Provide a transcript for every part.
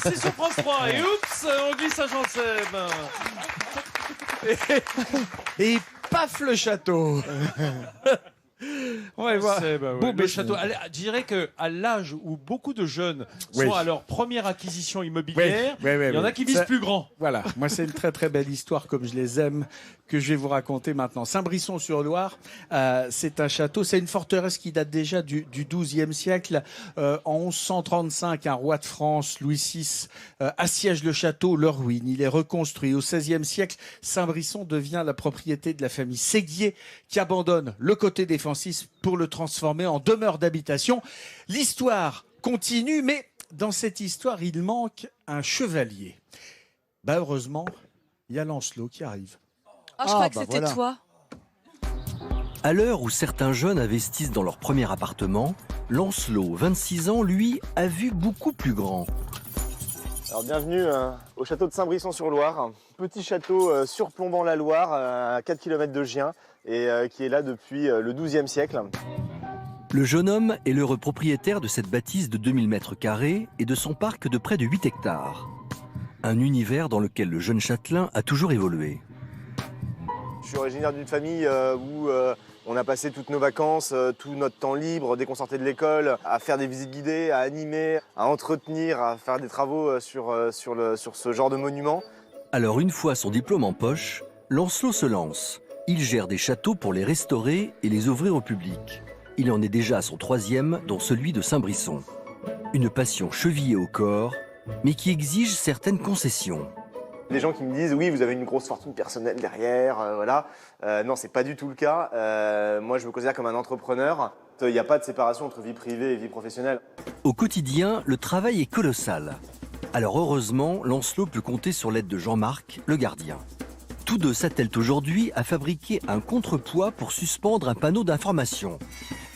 c'est sur France 3. Et oups, on glisse à Janssem. Et paf le château. On va voir. Bon, le château. Je dirais qu'à l'âge où beaucoup de jeunes sont à leur première acquisition immobilière, il y en a qui visent plus grand. Voilà, moi c'est une très très belle histoire comme je les aime que je vais vous raconter maintenant. Saint-Brisson-sur-Loire, c'est un château, c'est une forteresse qui date déjà du XIIe siècle. En 1135, un roi de France, Louis VI, assiège le château, le ruine. Il est reconstruit. Au XVIe siècle, Saint-Brisson devient la propriété de la famille Séguier qui abandonne le côté défensif pour le transformer en demeure d'habitation. L'histoire continue, mais dans cette histoire, il manque un chevalier. Heureusement, il y a Lancelot qui arrive. Oh, je crois que c'était toi. À l'heure où certains jeunes investissent dans leur premier appartement, Lancelot, 26 ans, lui, a vu beaucoup plus grand. Alors bienvenue au château de Saint-Brisson-sur-Loire. Petit château surplombant la Loire, à 4 km de Gien, et qui est là depuis le XIIe siècle. Le jeune homme est l'heureux propriétaire de cette bâtisse de 2000 m² et de son parc de près de 8 hectares. Un univers dans lequel le jeune châtelain a toujours évolué. Je suis originaire d'une famille où on a passé toutes nos vacances, tout notre temps libre, dès qu'on sortait de l'école, à faire des visites guidées, à animer, à entretenir, à faire des travaux sur ce genre de monument. Alors une fois son diplôme en poche, Lancelot se lance. Il gère des châteaux pour les restaurer et les ouvrir au public. Il en est déjà à son 3e, dont celui de Saint-Brisson. Une passion chevillée au corps, mais qui exige certaines concessions. Des gens qui me disent « oui, vous avez une grosse fortune personnelle derrière, voilà ». Non, c'est pas du tout le cas. Moi, je me considère comme un entrepreneur. Il n'y a pas de séparation entre vie privée et vie professionnelle. Au quotidien, le travail est colossal. Alors heureusement, Lancelot peut compter sur l'aide de Jean-Marc, le gardien. Tous deux s'attellent aujourd'hui à fabriquer un contrepoids pour suspendre un panneau d'information.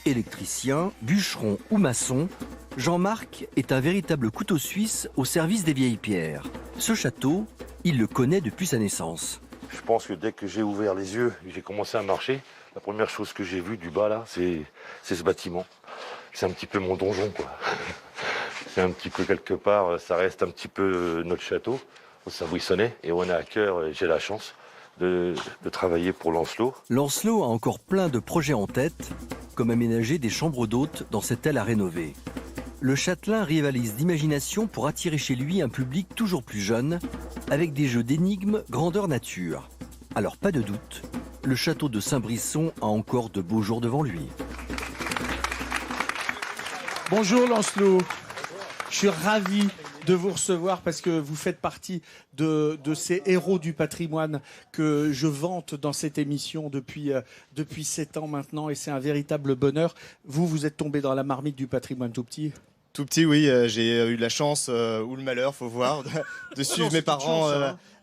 Électricien, bûcheron ou maçon, Jean-Marc est un véritable couteau suisse au service des vieilles pierres. Ce château, il le connaît depuis sa naissance. Je pense que dès que j'ai ouvert les yeux et j'ai commencé à marcher, la première chose que j'ai vue du bas là, c'est ce bâtiment. C'est un petit peu mon donjon, quoi. C'est un petit peu quelque part, ça reste un petit peu notre château au Saint-Brissonnais et on a à cœur, j'ai la chance de travailler pour Lancelot. Lancelot a encore plein de projets en tête, comme aménager des chambres d'hôtes dans cette aile à rénover. Le châtelain rivalise d'imagination pour attirer chez lui un public toujours plus jeune, avec des jeux d'énigmes grandeur nature. Alors pas de doute, le château de Saint-Brisson a encore de beaux jours devant lui. Bonjour Lancelot, je suis ravi de vous recevoir parce que vous faites partie de ces héros du patrimoine que je vante dans cette émission depuis 7 ans maintenant et c'est un véritable bonheur. Vous êtes tombé dans la marmite du patrimoine tout petit ? Tout petit, oui, j'ai eu la chance ou le malheur, faut voir, de suivre mes parents.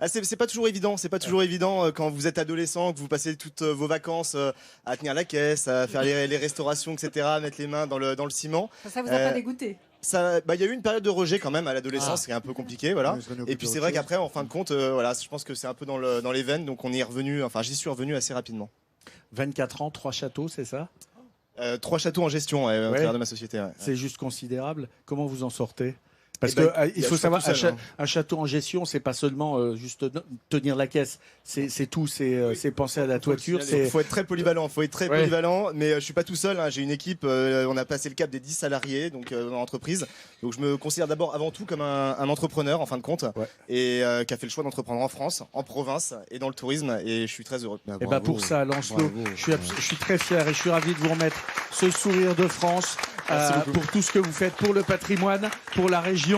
C'est pas toujours évident. C'est pas toujours évident quand vous êtes adolescent, que vous passez toutes vos vacances à tenir la caisse, à faire les restaurations, etc., à mettre les mains dans le ciment. Ça vous a pas dégoûté ? Il y a eu une période de rejet quand même à l'adolescence, qui est un peu compliqué, voilà. Et puis c'est vrai qu'après, en fin de compte, voilà, je pense que c'est un peu dans les veines, donc on y est revenu. Enfin, j'y suis revenu assez rapidement. 24 ans, 3 châteaux, c'est ça ? 3 châteaux en gestion au travers de ma société. Ouais. C'est juste considérable. Comment vous en sortez ? Parce qu'il faut savoir, un château en gestion, c'est pas seulement juste tenir la caisse, c'est tout, c'est penser à la toiture. Il faut être très polyvalent, polyvalent, mais je suis pas tout seul, hein, j'ai une équipe, on a passé le cap des 10 salariés donc, dans l'entreprise, donc je me considère d'abord avant tout comme un entrepreneur en fin de compte, et qui a fait le choix d'entreprendre en France, en province et dans le tourisme, et je suis très heureux. Et pour ça, Lancelot, je suis très fier et je suis ravi de vous remettre ce sourire de France pour tout ce que vous faites pour le patrimoine, pour la région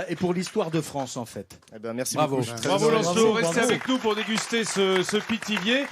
et pour l'histoire de France en fait. Merci bravo. beaucoup. Bravo Lancelot, restez avec nous pour déguster ce pitilier.